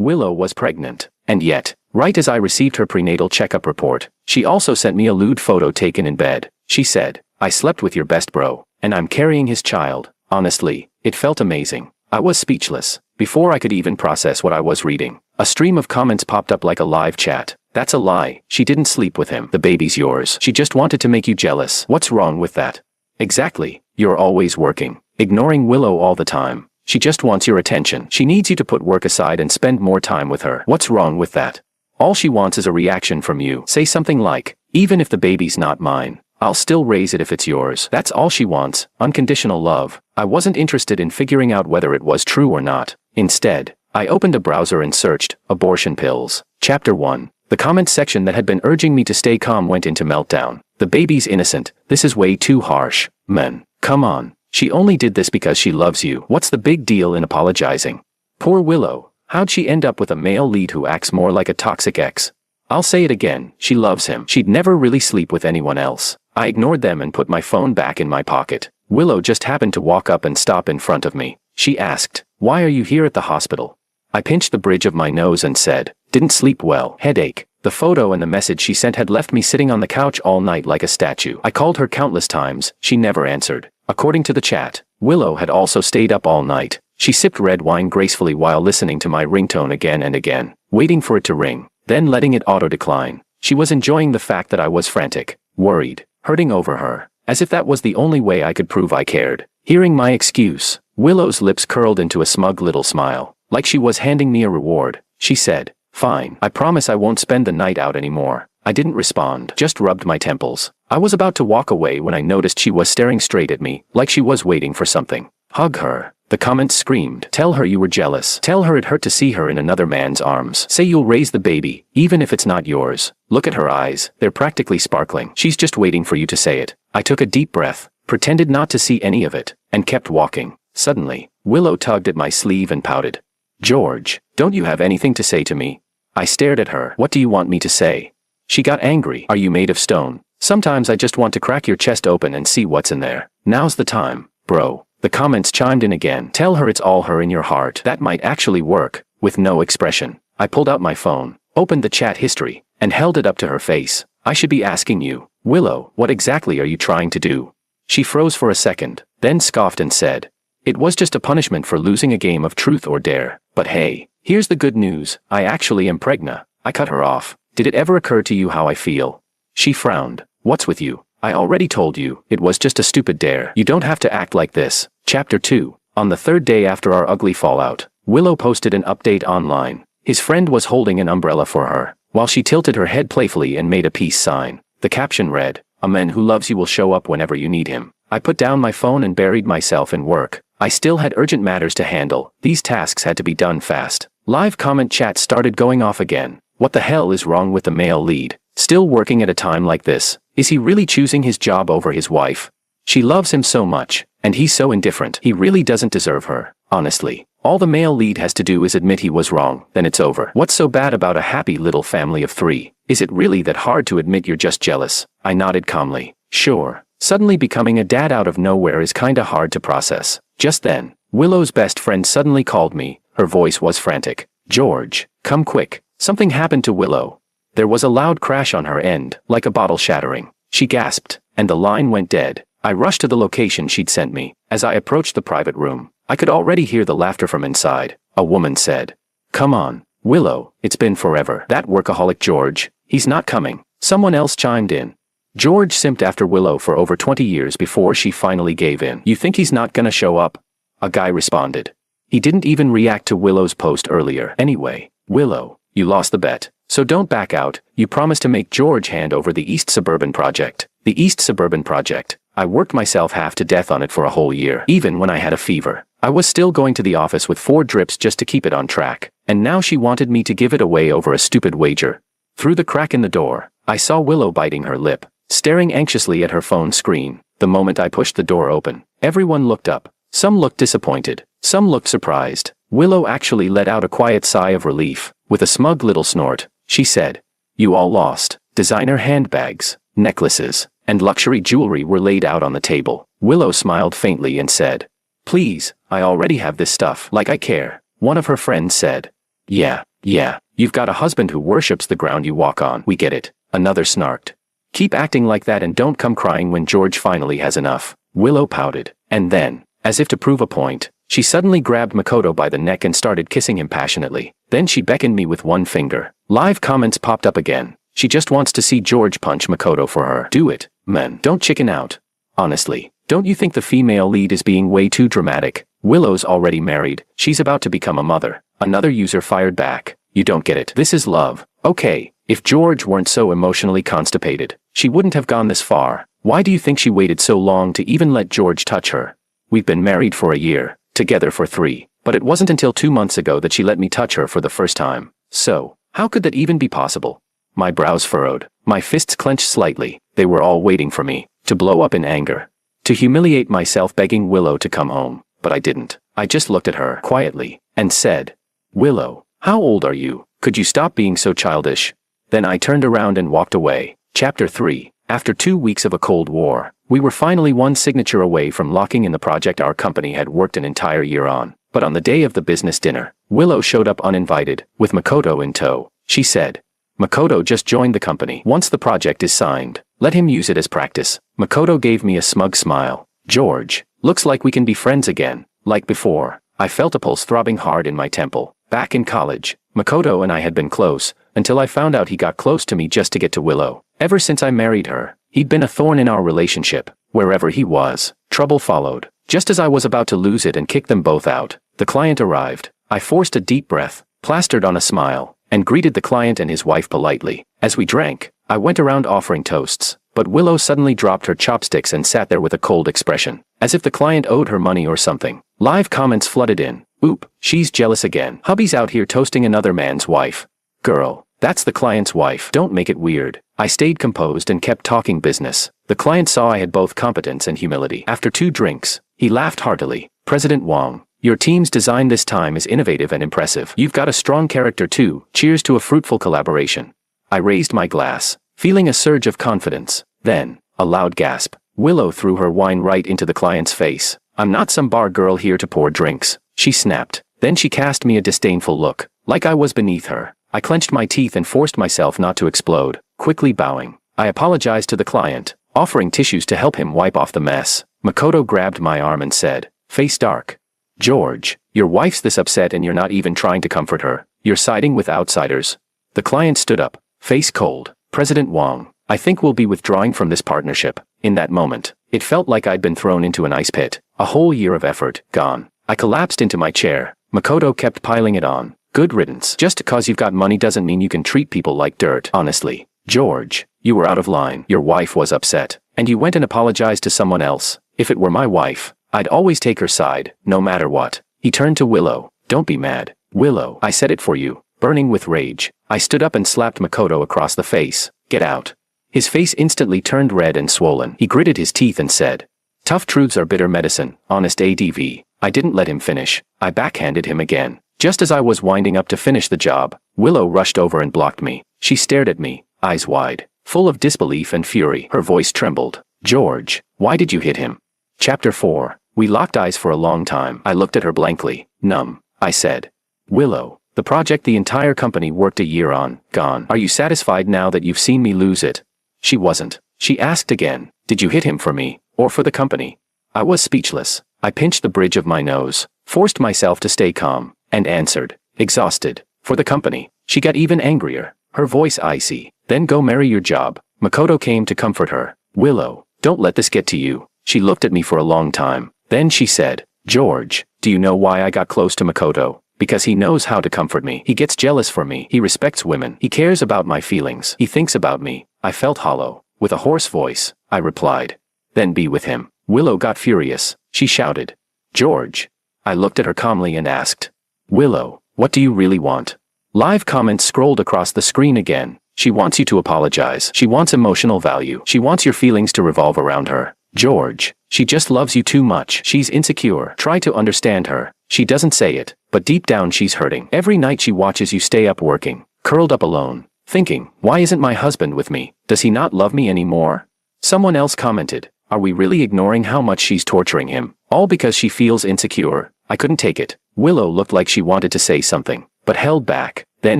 Willow was pregnant. And yet, right as I received her prenatal checkup report, she also sent me a lewd photo taken in bed. She said, "I slept with your best bro, and I'm carrying his child." Honestly, it felt amazing. I was speechless. Before I could even process what I was reading, a stream of comments popped up like a live chat. "That's a lie. She didn't sleep with him. The baby's yours. She just wanted to make you jealous. What's wrong with that?" "Exactly. You're always working, ignoring Willow all the time. She just wants your attention. She needs you to put work aside and spend more time with her. What's wrong with that? All she wants is a reaction from you. Say something like, 'Even if the baby's not mine, I'll still raise it if it's yours.' That's all she wants, unconditional love." I wasn't interested in figuring out whether it was true or not. Instead, I opened a browser and searched, abortion pills. Chapter 1. The comment section that had been urging me to stay calm went into meltdown. "The baby's innocent. This is way too harsh. Man, come on. She only did this because she loves you. What's the big deal in apologizing? Poor Willow. How'd she end up with a male lead who acts more like a toxic ex? I'll say it again, she loves him. She'd never really sleep with anyone else." I ignored them and put my phone back in my pocket. Willow just happened to walk up and stop in front of me. She asked, "Why are you here at the hospital?" I pinched the bridge of my nose and said, "Didn't sleep well. Headache." The photo and the message she sent had left me sitting on the couch all night like a statue. I called her countless times. She never answered. According to the chat, Willow had also stayed up all night. She sipped red wine gracefully while listening to my ringtone again and again, waiting for it to ring, then letting it auto-decline. She was enjoying the fact that I was frantic, worried, hurting over her, as if that was the only way I could prove I cared. Hearing my excuse, Willow's lips curled into a smug little smile, like she was handing me a reward. She said, "Fine, I promise I won't spend the night out anymore." I didn't respond, just rubbed my temples. I was about to walk away when I noticed she was staring straight at me, like she was waiting for something. "Hug her." The comments screamed. "Tell her you were jealous. Tell her it hurt to see her in another man's arms. Say you'll raise the baby, even if it's not yours." Look at her eyes. They're practically sparkling. She's just waiting for you to say it. I took a deep breath, pretended not to see any of it, and kept walking. Suddenly, Willow tugged at my sleeve and pouted. "George, don't you have anything to say to me?" I stared at her. "What do you want me to say?" She got angry. "Are you made of stone? Sometimes I just want to crack your chest open and see what's in there. Now's the time, bro." The comments chimed in again. "Tell her it's all her in your heart." That might actually work. With no expression, I pulled out my phone, opened the chat history, and held it up to her face. "I should be asking you, Willow, what exactly are you trying to do?" She froze for a second, then scoffed and said, "It was just a punishment for losing a game of truth or dare. But hey, here's the good news. I actually am pregnant." I cut her off. "Did it ever occur to you how I feel?" She frowned. "What's with you? I already told you, it was just a stupid dare. You don't have to act like this." Chapter 2. On the third day after our ugly fallout, Willow posted an update online. His friend was holding an umbrella for her, while she tilted her head playfully and made a peace sign. The caption read, "A man who loves you will show up whenever you need him." I put down my phone and buried myself in work. I still had urgent matters to handle. These tasks had to be done fast. Live comment chat started going off again. What the hell is wrong with the male lead? Still working at a time like this? Is he really choosing his job over his wife? She loves him so much, and he's so indifferent. He really doesn't deserve her. Honestly, all the male lead has to do is admit he was wrong, then it's over. What's so bad about a happy little family of 3? Is it really that hard to admit you're just jealous? I nodded calmly. Sure. Suddenly becoming a dad out of nowhere is kinda hard to process. Just then, Willow's best friend suddenly called me. Her voice was frantic. "George, come quick. Something happened to Willow." There was a loud crash on her end, like a bottle shattering. She gasped, and the line went dead. I rushed to the location she'd sent me. As I approached the private room, I could already hear the laughter from inside. A woman said, "Come on, Willow, it's been forever." "That workaholic George, he's not coming." Someone else chimed in. "George simped after Willow for over 20 years before she finally gave in. You think he's not gonna show up?" A guy responded. He didn't even react to Willow's post earlier. "Anyway, Willow, you lost the bet. So don't back out. You promised to make George hand over the East Suburban Project." The East Suburban Project. I worked myself half to death on it for a whole year. Even when I had a fever, I was still going to the office with 4 drips just to keep it on track. And now she wanted me to give it away over a stupid wager. Through the crack in the door, I saw Willow biting her lip, staring anxiously at her phone screen. The moment I pushed the door open, everyone looked up. Some looked disappointed. Some looked surprised. Willow actually let out a quiet sigh of relief. With a smug little snort, she said, "You all lost." Designer handbags, necklaces, and luxury jewelry were laid out on the table. Willow smiled faintly and said, "Please, I already have this stuff." "Like I care," one of her friends said. Yeah, Yeah, you've got a husband who worships the ground you walk on. We get it. Another snarked. Keep acting like that and don't come crying when George finally has enough. Willow pouted. And then, as if to prove a point, she suddenly grabbed Makoto by the neck and started kissing him passionately. Then she beckoned me with one finger. Live comments popped up again. She just wants to see George punch Makoto for her. Do it, man. Don't chicken out. Honestly, don't you think the female lead is being way too dramatic? Willow's already married. She's about to become a mother. Another user fired back. You don't get it. This is love. Okay, if George weren't so emotionally constipated, she wouldn't have gone this far. Why do you think she waited so long to even let George touch her? We've been married for a year, together for 3, but it wasn't until 2 months ago that she let me touch her for the first time. So, how could that even be possible? My brows furrowed. My fists clenched slightly. They were all waiting for me to blow up in anger, to humiliate myself begging Willow to come home. But I didn't. I just looked at her quietly and said, Willow, how old are you? Could you stop being so childish? Then I turned around and walked away. Chapter 3. After 2 weeks of a Cold War, we were finally one signature away from locking in the project our company had worked an entire year on. But on the day of the business dinner, Willow showed up uninvited, with Makoto in tow. She said, Makoto just joined the company. Once the project is signed, let him use it as practice. Makoto gave me a smug smile. George, looks like we can be friends again. Like before, I felt a pulse throbbing hard in my temple. Back in college, Makoto and I had been close, until I found out he got close to me just to get to Willow. Ever since I married her, he'd been a thorn in our relationship. Wherever he was, trouble followed. Just as I was about to lose it and kick them both out, the client arrived. I forced a deep breath, plastered on a smile, and greeted the client and his wife politely. As we drank, I went around offering toasts, but Willow suddenly dropped her chopsticks and sat there with a cold expression, as if the client owed her money or something. Live comments flooded in. Oop, she's jealous again. Hubby's out here toasting another man's wife. Girl, that's the client's wife. Don't make it weird. I stayed composed and kept talking business. The client saw I had both competence and humility. After 2 drinks, he laughed heartily. President Wong, your team's design this time is innovative and impressive. You've got a strong character too. Cheers to a fruitful collaboration. I raised my glass, feeling a surge of confidence. Then, a loud gasp. Willow threw her wine right into the client's face. I'm not some bar girl here to pour drinks, she snapped. Then she cast me a disdainful look, like I was beneath her. I clenched my teeth and forced myself not to explode. Quickly bowing, I apologized to the client, offering tissues to help him wipe off the mess. Makoto grabbed my arm and said, face dark. George, your wife's this upset and you're not even trying to comfort her. You're siding with outsiders. The client stood up, face cold. President Wong, I think we'll be withdrawing from this partnership. In that moment, it felt like I'd been thrown into an ice pit. A whole year of effort, gone. I collapsed into my chair. Makoto kept piling it on. Good riddance. Just because you've got money doesn't mean you can treat people like dirt. Honestly, George, you were out of line. Your wife was upset, and you went and apologized to someone else. If it were my wife, I'd always take her side, no matter what. He turned to Willow. Don't be mad. Willow, I said it for you. Burning with rage, I stood up and slapped Makoto across the face. Get out. His face instantly turned red and swollen. He gritted his teeth and said, tough truths are bitter medicine, honest ADV. I didn't let him finish. I backhanded him again. Just as I was winding up to finish the job, Willow rushed over and blocked me. She stared at me, eyes wide, full of disbelief and fury. Her voice trembled. George, why did you hit him? Chapter 4. We locked eyes for a long time. I looked at her blankly. Numb. I said, Willow, the project the entire company worked a year on, gone. Are you satisfied now that you've seen me lose it? She wasn't. She asked again, did you hit him for me, or for the company? I was speechless. I pinched the bridge of my nose, forced myself to stay calm, and answered, exhausted. For the company. She got even angrier, her voice icy. Then go marry your job. Makoto came to comfort her. Willow, don't let this get to you. She looked at me for a long time. Then she said, George, do you know why I got close to Makoto? Because he knows how to comfort me. He gets jealous for me. He respects women. He cares about my feelings. He thinks about me. I felt hollow. With a hoarse voice, I replied, then be with him. Willow got furious. She shouted, George. I looked at her calmly and asked, Willow, what do you really want? Live comments scrolled across the screen again. She wants you to apologize. She wants emotional value. She wants your feelings to revolve around her. George, she just loves you too much. She's insecure. Try to understand her. She doesn't say it, but deep down she's hurting. Every night she watches you stay up working, curled up alone, thinking, why isn't my husband with me? Does he not love me anymore? Someone else commented, are we really ignoring how much she's torturing him? All because she feels insecure. I couldn't take it. Willow looked like she wanted to say something, but held back. Then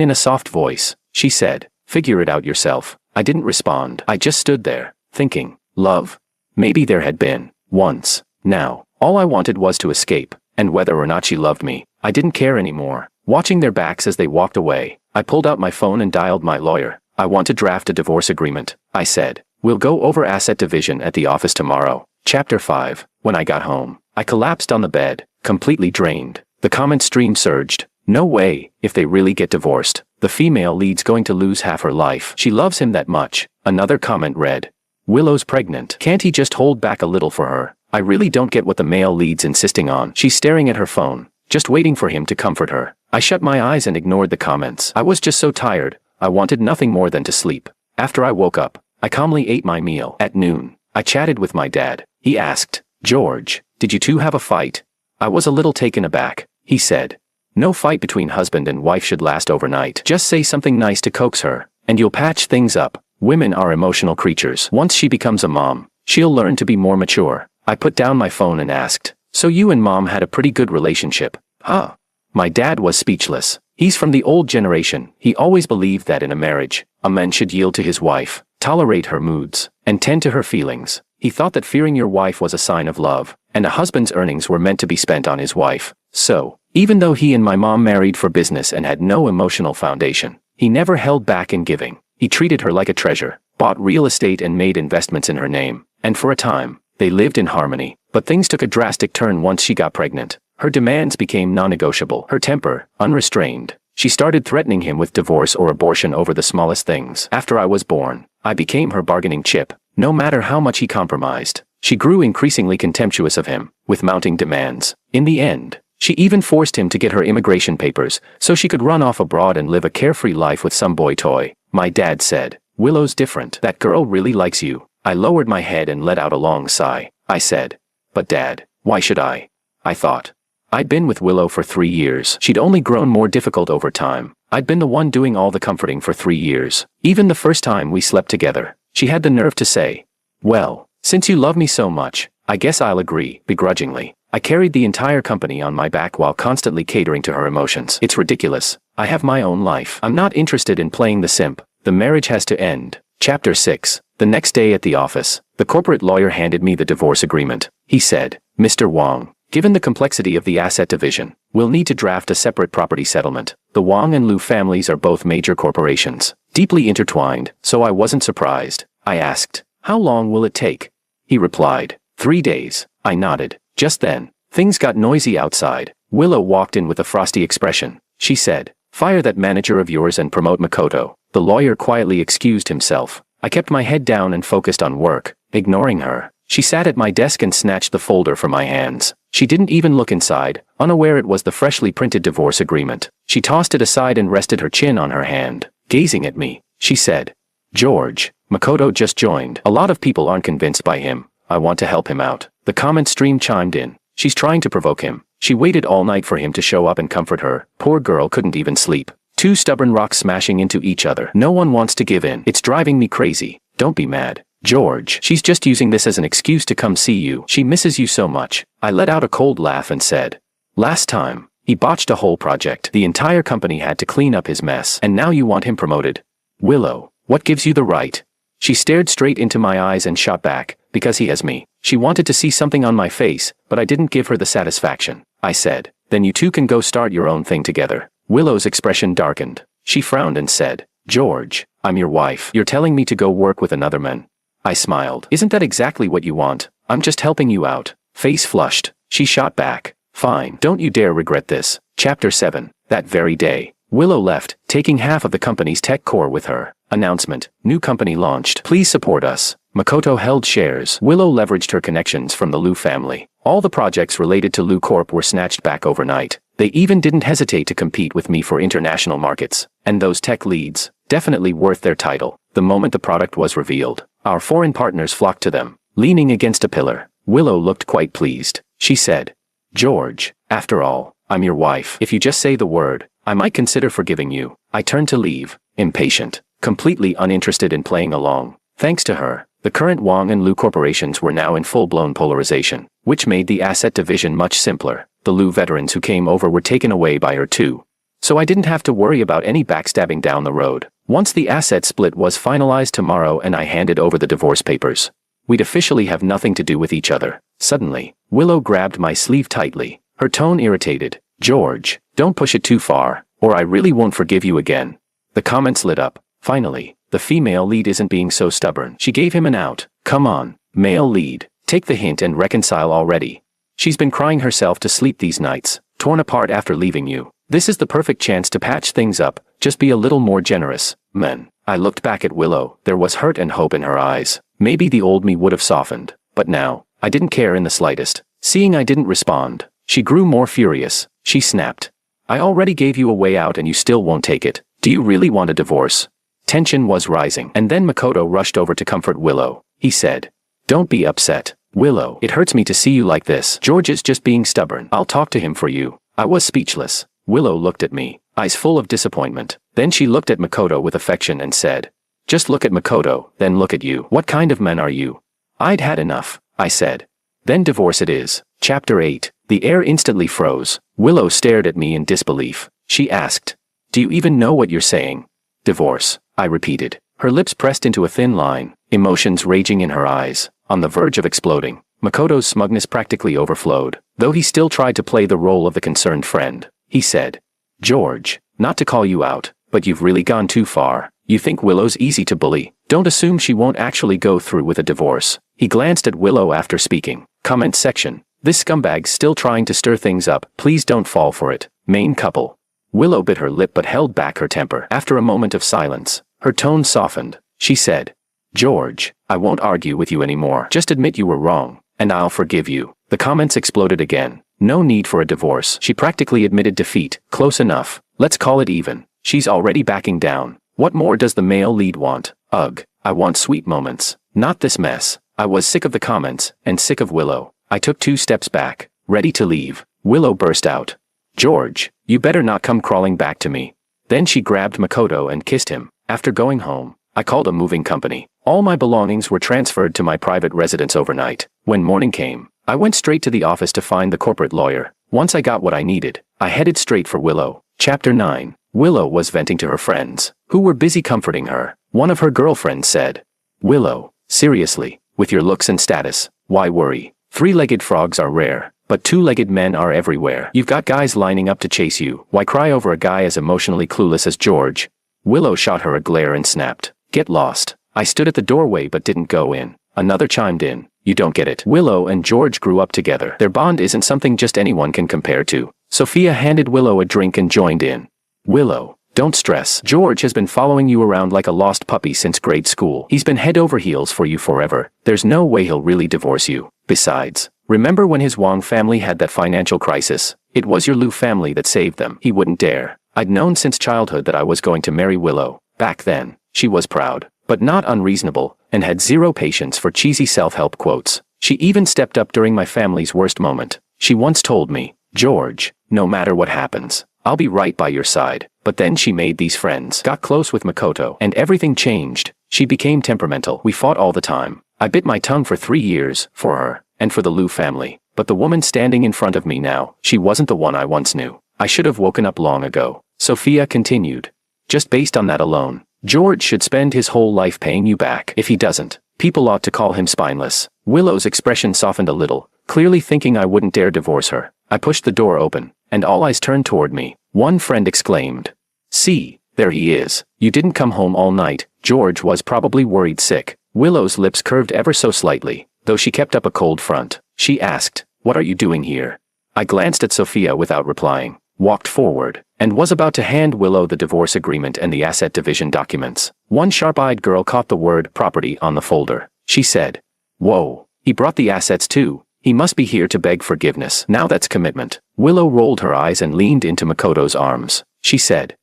in a soft voice, she said, "Figure it out yourself." I didn't respond. I just stood there, thinking, love? Maybe there had been, once. Now, all I wanted was to escape, and whether or not she loved me, I didn't care anymore. Watching their backs as they walked away, I pulled out my phone and dialed my lawyer. "I want to draft a divorce agreement," I said. "We'll go over asset division at the office tomorrow." Chapter 5. When I got home, I collapsed on the bed, completely drained. The comment stream surged. No way, if they really get divorced, the female lead's going to lose half her life. She loves him that much. Another comment read, "Willow's pregnant. Can't he just hold back a little for her? I really don't get what the male lead's insisting on." She's staring at her phone, just waiting for him to comfort her. I shut my eyes and ignored the comments. I was just so tired. I wanted nothing more than to sleep. After I woke up, I calmly ate my meal. At noon, I chatted with my dad. He asked, "George, did you two have a fight?" I was a little taken aback. He said, "No fight between husband and wife should last overnight. Just say something nice to coax her, and you'll patch things up. Women are emotional creatures. Once she becomes a mom, she'll learn to be more mature." I put down my phone and asked, "So you and mom had a pretty good relationship, huh?" My dad was speechless. He's from the old generation. He always believed that in a marriage, a man should yield to his wife, tolerate her moods, and tend to her feelings. He thought that fearing your wife was a sign of love, and a husband's earnings were meant to be spent on his wife. So, even though he and my mom married for business and had no emotional foundation, he never held back in giving. He treated her like a treasure, bought real estate and made investments in her name, and for a time, they lived in harmony. But things took a drastic turn once she got pregnant. Her demands became non-negotiable. Her temper, unrestrained. She started threatening him with divorce or abortion over the smallest things. After I was born, I became her bargaining chip, no matter how much he compromised. She grew increasingly contemptuous of him, with mounting demands. In the end, she even forced him to get her immigration papers so she could run off abroad and live a carefree life with some boy toy. My dad said, "Willow's different. That girl really likes you." I lowered my head and let out a long sigh. I said, "But Dad, why should I?" I thought. I'd been with Willow for 3 years. She'd only grown more difficult over time. I'd been the one doing all the comforting for 3 years. Even the first time we slept together, she had the nerve to say, "Well, since you love me so much, I guess I'll agree," begrudgingly. I carried the entire company on my back while constantly catering to her emotions. It's ridiculous. I have my own life. I'm not interested in playing the simp. The marriage has to end. Chapter 6. The next day at the office, the corporate lawyer handed me the divorce agreement. He said, "Mr. Wong, given the complexity of the asset division, we'll need to draft a separate property settlement. The Wong and Liu families are both major corporations, deeply intertwined, so I wasn't surprised." I asked, "How long will it take?" He replied, 3 days. I nodded. Just then, things got noisy outside. Willow walked in with a frosty expression. She said, "Fire that manager of yours and promote Makoto." The lawyer quietly excused himself. I kept my head down and focused on work, ignoring her. She sat at my desk and snatched the folder from my hands. She didn't even look inside, unaware it was the freshly printed divorce agreement. She tossed it aside and rested her chin on her hand. Gazing at me, she said, "George, Makoto just joined. A lot of people aren't convinced by him. I want to help him out." The comment stream chimed in. "She's trying to provoke him. She waited all night for him to show up and comfort her. Poor girl couldn't even sleep. Two stubborn rocks smashing into each other. No one wants to give in. It's driving me crazy. Don't be mad, George. She's just using this as an excuse to come see you. She misses you so much." I let out a cold laugh and said, "Last time, he botched a whole project. The entire company had to clean up his mess. And now you want him promoted? Willow, what gives you the right?" She stared straight into my eyes and shot back, "Because he has me." She wanted to see something on my face, but I didn't give her the satisfaction. I said, "Then you two can go start your own thing together." Willow's expression darkened. She frowned and said, "George, I'm your wife. You're telling me to go work with another man?" I smiled. "Isn't that exactly what you want? I'm just helping you out." Face flushed. She shot back, "Fine. Don't you dare regret this." Chapter 7. That very day, Willow left, taking half of the company's tech core with her. Announcement: new company launched. Please support us. Makoto held shares. Willow leveraged her connections from the Liu family. All the projects related to Liu Corp were snatched back overnight. They even didn't hesitate to compete with me for international markets. And those tech leads, definitely worth their title. The moment the product was revealed, our foreign partners flocked to them. Leaning against a pillar, Willow looked quite pleased. She said, "George, after all, I'm your wife. If you just say the word, I might consider forgiving you." I turned to leave, impatient, completely uninterested in playing along. Thanks to her, the current Wong and Liu corporations were now in full-blown polarization, which made the asset division much simpler. The Liu veterans who came over were taken away by her too. so I didn't have to worry about any backstabbing down the road. Once the asset split was finalized tomorrow and I handed over the divorce papers, we'd officially have nothing to do with each other. Suddenly, Willow grabbed my sleeve tightly, her tone irritated. "George, don't push it too far, or I really won't forgive you again." The comments lit up. Finally, the female lead isn't being so stubborn. She gave him an out. "Come on, male lead, take the hint and reconcile already. She's been crying herself to sleep these nights, torn apart after leaving you. This is the perfect chance to patch things up, just be a little more generous, man." I looked back at Willow. There was hurt and hope in her eyes. Maybe the old me would have softened, but now, I didn't care in the slightest. Seeing I didn't respond, she grew more furious. She snapped. "I already gave you a way out and you still won't take it. Do you really want a divorce?" Tension was rising, and then Makoto rushed over to comfort Willow. He said, "Don't be upset, Willow. It hurts me to see you like this. George is just being stubborn. I'll talk to him for you." I was speechless. Willow looked at me, eyes full of disappointment. Then she looked at Makoto with affection and said, "Just look at Makoto, then look at you. What kind of man are you?" "I'd had enough," I said. "Then divorce it is." Chapter 8. The air instantly froze. Willow stared at me in disbelief. She asked, "Do you even know what you're saying?" "Divorce," I repeated. Her lips pressed into a thin line, emotions raging in her eyes, on the verge of exploding. Makoto's smugness practically overflowed, though he still tried to play the role of the concerned friend. He said, "George, not to call you out, but you've really gone too far. You think Willow's easy to bully. Don't assume she won't actually go through with a divorce." He glanced at Willow after speaking. Comment section. "This scumbag's still trying to stir things up. Please don't fall for it. Main couple." Willow bit her lip but held back her temper. After a moment of silence, her tone softened. She said, "George, I won't argue with you anymore. Just admit you were wrong, and I'll forgive you." The comments exploded again. No need for a divorce. She practically admitted defeat. Close enough. Let's call it even. She's already backing down. What more does the male lead want? Ugh, I want sweet moments, not this mess. I was sick of the comments, and sick of Willow. I took 2 steps back, ready to leave. Willow burst out, "George, you better not come crawling back to me." Then she grabbed Makoto and kissed him. After going home, I called a moving company. All my belongings were transferred to my private residence overnight. When morning came, I went straight to the office to find the corporate lawyer. Once I got what I needed, I headed straight for Willow. Chapter 9. Willow was venting to her friends, who were busy comforting her. One of her girlfriends said, "Willow, seriously, with your looks and status, why worry? 3-legged frogs are rare, but 2-legged men are everywhere. You've got guys lining up to chase you. Why cry over a guy as emotionally clueless as George?" Willow shot her a glare and snapped, "Get lost." I stood at the doorway but didn't go in. Another chimed in, "You don't get it. Willow and George grew up together. Their bond isn't something just anyone can compare to." Sophia handed Willow a drink and joined in. "Willow, don't stress. George has been following you around like a lost puppy since grade school. He's been head over heels for you forever. There's no way he'll really divorce you. Besides, remember when his Wang family had that financial crisis? It was your Liu family that saved them. He wouldn't dare." I'd known since childhood that I was going to marry Willow. Back then, she was proud, but not unreasonable, and had zero patience for cheesy self-help quotes. She even stepped up during my family's worst moment. She once told me, "George, no matter what happens, I'll be right by your side." But then she made these friends, got close with Makoto, and everything changed. She became temperamental. We fought all the time. I bit my tongue for 3 years, for her, and for the Liu family. But the woman standing in front of me now, she wasn't the one I once knew. I should have woken up long ago. Sophia continued. "Just based on that alone, George should spend his whole life paying you back. If he doesn't, people ought to call him spineless." Willow's expression softened a little, clearly thinking I wouldn't dare divorce her. I pushed the door open, and all eyes turned toward me. One friend exclaimed, "See, there he is. You didn't come home all night." George was probably worried sick. Willow's lips curved ever so slightly, though she kept up a cold front. She asked, "What are you doing here?" I glanced at Sophia without replying, walked forward, and was about to hand Willow the divorce agreement and the asset division documents. One sharp-eyed girl caught the word property on the folder. She said, "Whoa, he brought the assets too. He must be here to beg forgiveness. Now that's commitment." Willow rolled her eyes and leaned into Makoto's arms. She said,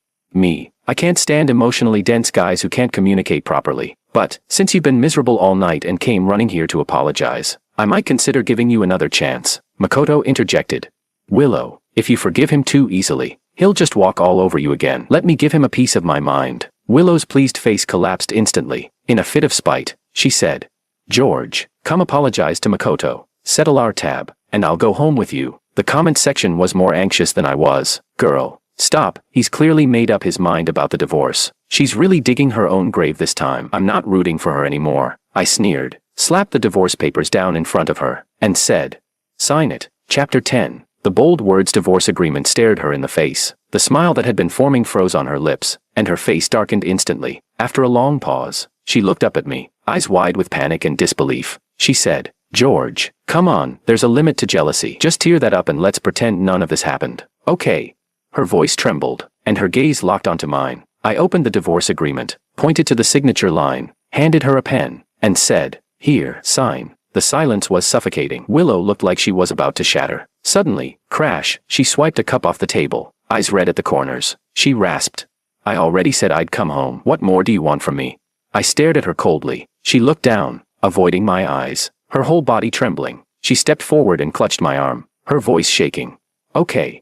I can't stand emotionally dense guys who can't communicate properly. But, since you've been miserable all night and came running here to apologize, I might consider giving you another chance." Makoto interjected. "Willow, if you forgive him too easily, he'll just walk all over you again. Let me give him a piece of my mind." Willow's pleased face collapsed instantly. In a fit of spite, she said, "George, come apologize to Makoto, settle our tab, and I'll go home with you." The comment section was more anxious than I was. "Girl, Stop, he's clearly made up his mind about the divorce. She's really digging her own grave this time. I'm not rooting for her anymore. I sneered, slapped the divorce papers down in front of her, and said, "Sign it." Chapter 10. The bold words divorce agreement stared her in the face. The smile that had been forming froze on her lips, and her face darkened instantly. After a long pause, she looked up at me, eyes wide with panic and disbelief. She said, "George, come on, there's a limit to jealousy. Just tear that up and let's pretend none of this happened. Okay." Her voice trembled, and her gaze locked onto mine. I opened the divorce agreement, pointed to the signature line, handed her a pen, and said, "Here, sign." The silence was suffocating. Willow looked like she was about to shatter. Suddenly, crash, she swiped a cup off the table, eyes red at the corners. She rasped, "I already said I'd come home. What more do you want from me?" I stared at her coldly. She looked down, avoiding my eyes, her whole body trembling. She stepped forward and clutched my arm, her voice shaking. "Okay.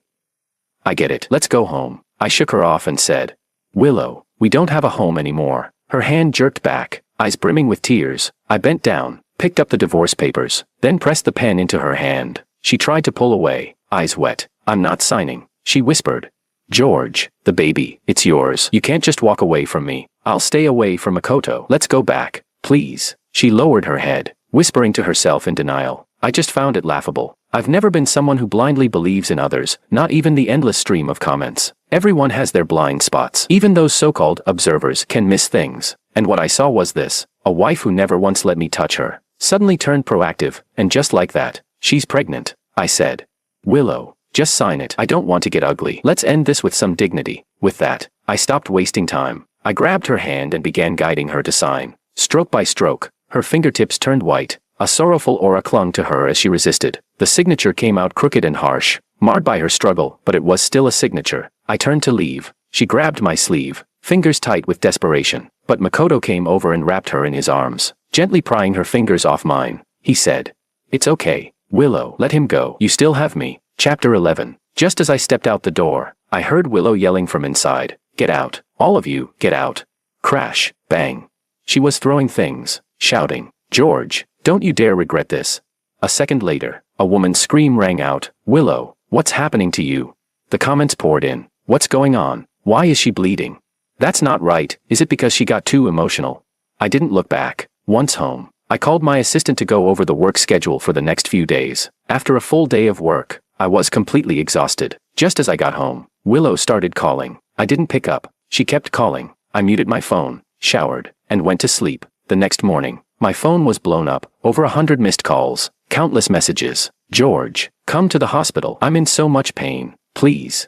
I get it. Let's go home." I shook her off and said, "Willow, we don't have a home anymore." Her hand jerked back, eyes brimming with tears. I bent down, picked up the divorce papers, then pressed the pen into her hand. She tried to pull away, eyes wet. "I'm not signing," she whispered. "George, the baby, it's yours. You can't just walk away from me. I'll stay away from Makoto. Let's go back, please." She lowered her head, whispering to herself in denial. I just found it laughable. I've never been someone who blindly believes in others, not even the endless stream of comments. Everyone has their blind spots. Even those so-called observers can miss things. And what I saw was this: a wife who never once let me touch her, suddenly turned proactive, and just like that, she's pregnant. I said, "Willow, just sign it. I don't want to get ugly. Let's end this with some dignity." With that, I stopped wasting time. I grabbed her hand and began guiding her to sign. Stroke by stroke, her fingertips turned white. A sorrowful aura clung to her as she resisted. The signature came out crooked and harsh, marred by her struggle, but it was still a signature. I turned to leave. She grabbed my sleeve, fingers tight with desperation. But Makoto came over and wrapped her in his arms, gently prying her fingers off mine. He said, "It's okay, Willow, let him go. You still have me." Chapter 11. Just as I stepped out the door, I heard Willow yelling from inside, "Get out. All of you, get out." Crash, bang. She was throwing things, shouting, "George, don't you dare regret this." A second later, a woman's scream rang out, "Willow, what's happening to you?" The comments poured in. "What's going on? Why is she bleeding? That's not right. Is it because she got too emotional?" I didn't look back. Once home, I called my assistant to go over the work schedule for the next few days. After a full day of work, I was completely exhausted. Just as I got home, Willow started calling. I didn't pick up. She kept calling. I muted my phone, showered, and went to sleep. The next morning, my phone was blown up, over 100 missed calls, countless messages. "George, come to the hospital. I'm in so much pain. Please.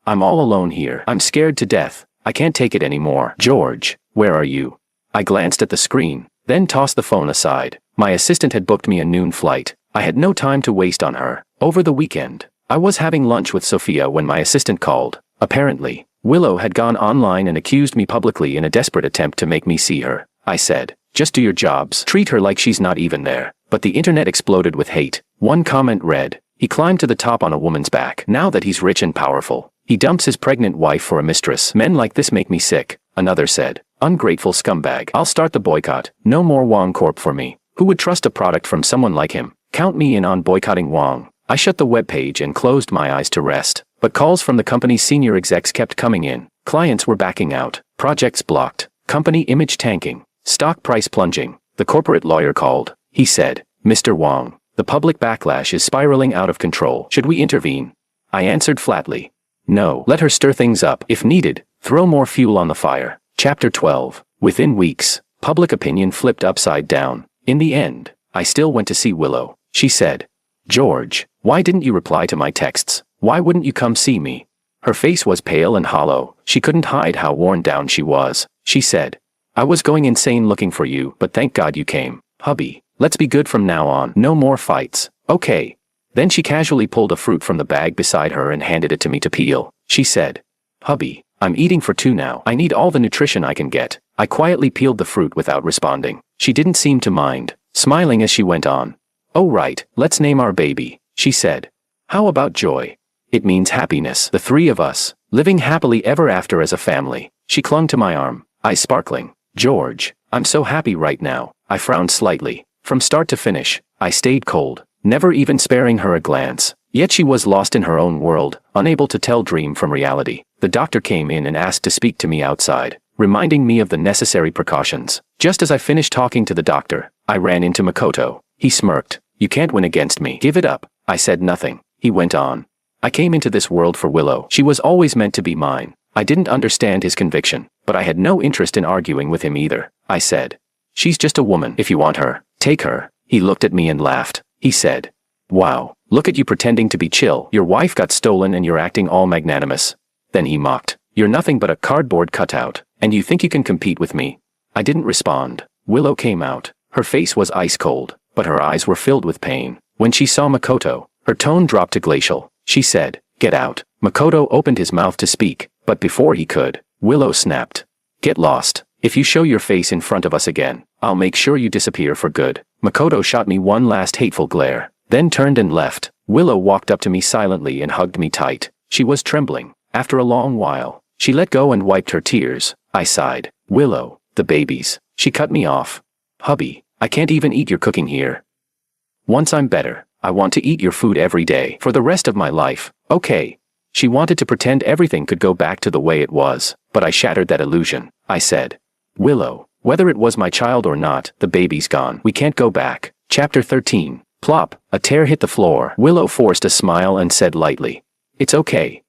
I'm all alone here. I'm scared to death. I can't take it anymore. George, where are you?" I glanced at the screen, then tossed the phone aside. My assistant had booked me a noon flight. I had no time to waste on her. Over the weekend, I was having lunch with Sophia when my assistant called. Apparently, Willow had gone online and accused me publicly in a desperate attempt to make me see her. I said, "Just do your jobs. Treat her like she's not even there." But the internet exploded with hate. One comment read, "He climbed to the top on a woman's back. Now that he's rich and powerful, he dumps his pregnant wife for a mistress. Men like this make me sick." Another said, "Ungrateful scumbag. I'll start the boycott. No more Wong Corp for me. Who would trust a product from someone like him? Count me in on boycotting Wong." I shut the webpage and closed my eyes to rest. But calls from the company's senior execs kept coming in. Clients were backing out, projects blocked, company image tanking, stock price plunging. The corporate lawyer called. He said, "Mr. Wong, the public backlash is spiraling out of control. Should we intervene?" I answered flatly, "No. Let her stir things up. If needed, throw more fuel on the fire." Chapter 12. Within weeks, public opinion flipped upside down. In the end, I still went to see Willow. She said, "George, why didn't you reply to my texts? Why wouldn't you come see me?" Her face was pale and hollow. She couldn't hide how worn down she was. She said, "I was going insane looking for you, but thank God you came. Hubby, let's be good from now on. No more fights. Okay." Then she casually pulled a fruit from the bag beside her and handed it to me to peel. She said, "Hubby, I'm eating for two now. I need all the nutrition I can get." I quietly peeled the fruit without responding. She didn't seem to mind, smiling as she went on. "Oh right, let's name our baby," she said. "How about Joy? It means happiness. The three of us, living happily ever after as a family." She clung to my arm, eyes sparkling. "George, I'm so happy right now." I frowned slightly. From start to finish, I stayed cold, never even sparing her a glance. Yet she was lost in her own world, unable to tell dream from reality. The doctor came in and asked to speak to me outside, reminding me of the necessary precautions. Just as I finished talking to the doctor, I ran into Makoto. He smirked. "You can't win against me. Give it up." I said nothing. He went on. "I came into this world for Willow. She was always meant to be mine." I didn't understand his conviction, but I had no interest in arguing with him either. I said, "She's just a woman. If you want her, take her." He looked at me and laughed. He said, "Wow, look at you pretending to be chill. Your wife got stolen and you're acting all magnanimous." Then he mocked, "You're nothing but a cardboard cutout, and you think you can compete with me?" I didn't respond. Willow came out. Her face was ice cold, but her eyes were filled with pain. When she saw Makoto, her tone dropped to glacial. She said, "Get out." Makoto opened his mouth to speak, but before he could, Willow snapped, "Get lost. If you show your face in front of us again, I'll make sure you disappear for good." Makoto shot me one last hateful glare, then turned and left. Willow walked up to me silently and hugged me tight. She was trembling. After a long while, she let go and wiped her tears. I sighed. "Willow, the babies." She cut me off. "Hubby, I can't even eat your cooking here. Once I'm better, I want to eat your food every day for the rest of my life." "Okay." She wanted to pretend everything could go back to the way it was, but I shattered that illusion. I said, "Willow, whether it was my child or not, the baby's gone. We can't go back." Chapter 13. Plop, a tear hit the floor. Willow forced a smile and said lightly, "It's okay.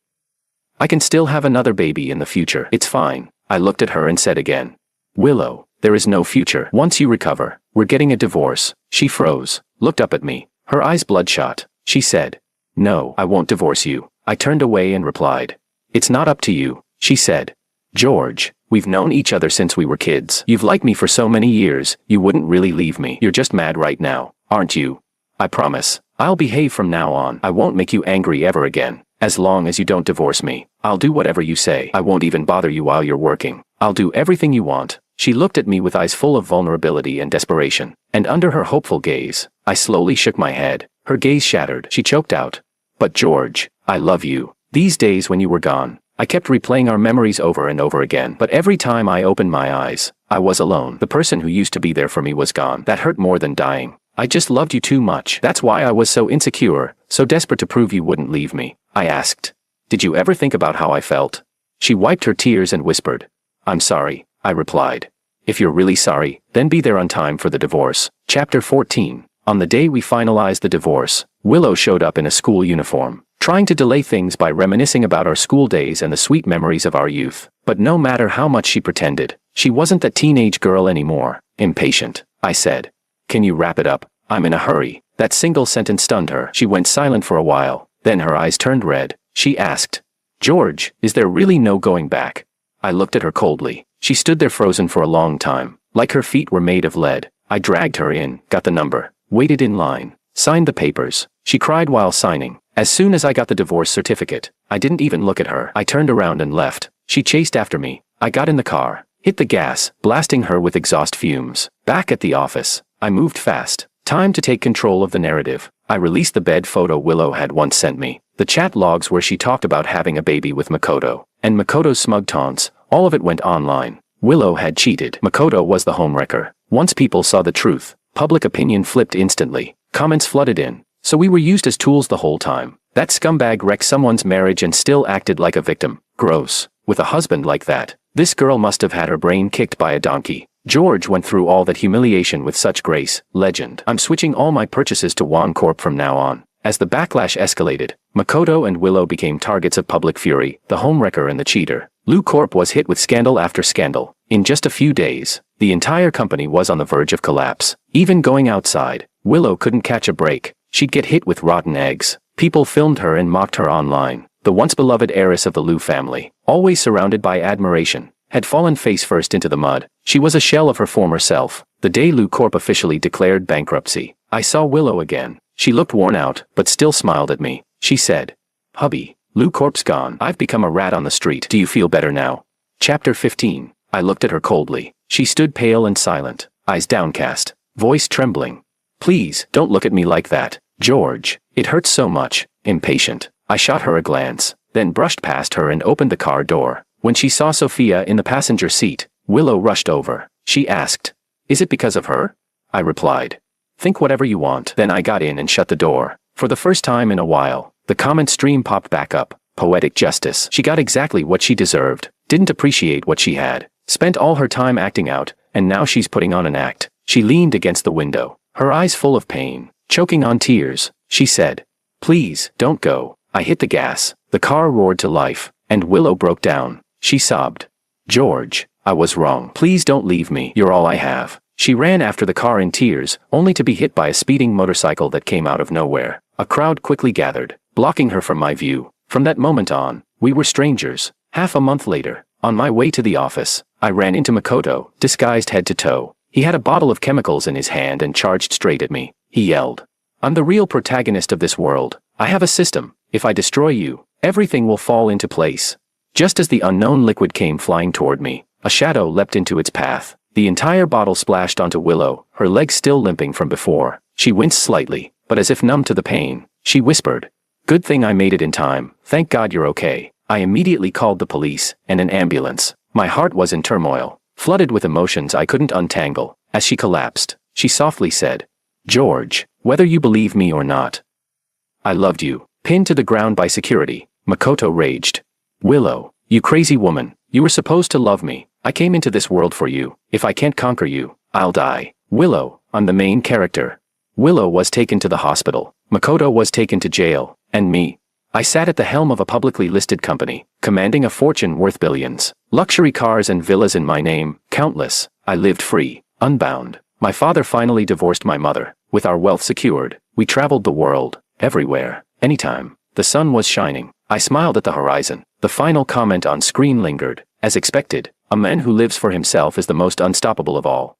I can still have another baby in the future. It's fine." I looked at her and said again, "Willow, there is no future. Once you recover, we're getting a divorce." She froze, looked up at me, her eyes bloodshot. She said, "No, I won't divorce you." I turned away and replied, "It's not up to you." She said, "George, we've known each other since we were kids. You've liked me for so many years, you wouldn't really leave me. You're just mad right now, aren't you?" "I promise. I'll behave from now on. I won't make you angry ever again. As long as you don't divorce me, I'll do whatever you say. I won't even bother you while you're working. I'll do everything you want." She looked at me with eyes full of vulnerability and desperation, and under her hopeful gaze, I slowly shook my head. Her gaze shattered. She choked out, "But George, I love you." These days when you were gone, I kept replaying our memories over and over again, but every time I opened my eyes, I was alone. The person who used to be there for me was gone. That hurt more than dying. I just loved you too much. That's why I was so insecure, so desperate to prove you wouldn't leave me. I asked, "Did you ever think about how I felt?" She wiped her tears and whispered, "I'm sorry," I replied. "If you're really sorry, then be there on time for the divorce." Chapter 14. On the day we finalized the divorce, Willow showed up in a school uniform, trying to delay things by reminiscing about our school days and the sweet memories of our youth. But no matter how much she pretended, she wasn't that teenage girl anymore. Impatient, I said, "Can you wrap it up? I'm in a hurry." That single sentence stunned her. She went silent for a while, then her eyes turned red. She asked, "George, is there really no going back?" I looked at her coldly. She stood there frozen for a long time, like her feet were made of lead. I dragged her in, got the number, waited in line, signed the papers. She cried while signing. As soon as I got the divorce certificate, I didn't even look at her. I turned around and left. She chased after me. I got in the car, hit the gas, blasting her with exhaust fumes. Back at the office, I moved fast. Time to take control of the narrative. I released the bed photo Willow had once sent me, the chat logs where she talked about having a baby with Makoto, and Makoto's smug taunts. All of it went online. Willow had cheated. Makoto was the homewrecker. Once people saw the truth, public opinion flipped instantly. Comments flooded in. So we were used as tools the whole time. That scumbag wrecked someone's marriage and still acted like a victim. Gross. With a husband like that, this girl must have had her brain kicked by a donkey. George went through all that humiliation with such grace. Legend. I'm switching all my purchases to Juan Corp from now on. As the backlash escalated, Makoto and Willow became targets of public fury, the homewrecker and the cheater. Lou Corp was hit with scandal after scandal. In just a few days, the entire company was on the verge of collapse. Even going outside, Willow couldn't catch a break. She'd get hit with rotten eggs. People filmed her and mocked her online. The once beloved heiress of the Lou family, always surrounded by admiration, had fallen face first into the mud. She was a shell of her former self. The day Lou Corp officially declared bankruptcy, I saw Willow again. She looked worn out, but still smiled at me. She said, "Hubby, Lou Corp's gone. I've become a rat on the street. Do you feel better now?" Chapter 15. I looked at her coldly. She stood pale and silent, eyes downcast, voice trembling. "Please, don't look at me like that, George. It hurts so much." Impatient, I shot her a glance, then brushed past her and opened the car door. When she saw Sophia in the passenger seat, Willow rushed over. She asked, "Is it because of her?" I replied, "Think whatever you want." Then I got in and shut the door. For the first time in a while, the comment stream popped back up. Poetic justice. She got exactly what she deserved, didn't appreciate what she had, spent all her time acting out, and now she's putting on an act. She leaned against the window, her eyes full of pain, choking on tears. She said, "Please, don't go." I hit the gas. The car roared to life, and Willow broke down. She sobbed. "George, I was wrong. Please don't leave me. You're all I have." She ran after the car in tears, only to be hit by a speeding motorcycle that came out of nowhere. A crowd quickly gathered, blocking her from my view. From that moment on, we were strangers. Half a month later, on my way to the office, I ran into Makoto, disguised head to toe. He had a bottle of chemicals in his hand and charged straight at me. He yelled, "I'm the real protagonist of this world. I have a system. If I destroy you, everything will fall into place." Just as the unknown liquid came flying toward me, a shadow leapt into its path. The entire bottle splashed onto Willow, her legs still limping from before. She winced slightly, but as if numb to the pain, she whispered, "Good thing I made it in time. Thank God you're okay." I immediately called the police and an ambulance. My heart was in turmoil, flooded with emotions I couldn't untangle. As she collapsed, she softly said, "George, whether you believe me or not, I loved you." Pinned to the ground by security, Makoto raged, "Willow, you crazy woman, you were supposed to love me. I came into this world for you. If I can't conquer you, I'll die." Willow, I'm the main character. Willow was taken to the hospital. Makoto was taken to jail, and me. I sat at the helm of a publicly listed company, commanding a fortune worth billions. Luxury cars and villas in my name, countless. I lived free, unbound. My father finally divorced my mother. With our wealth secured, we traveled the world, everywhere, anytime. The sun was shining. I smiled at the horizon. The final comment on screen lingered. As expected, a man who lives for himself is the most unstoppable of all.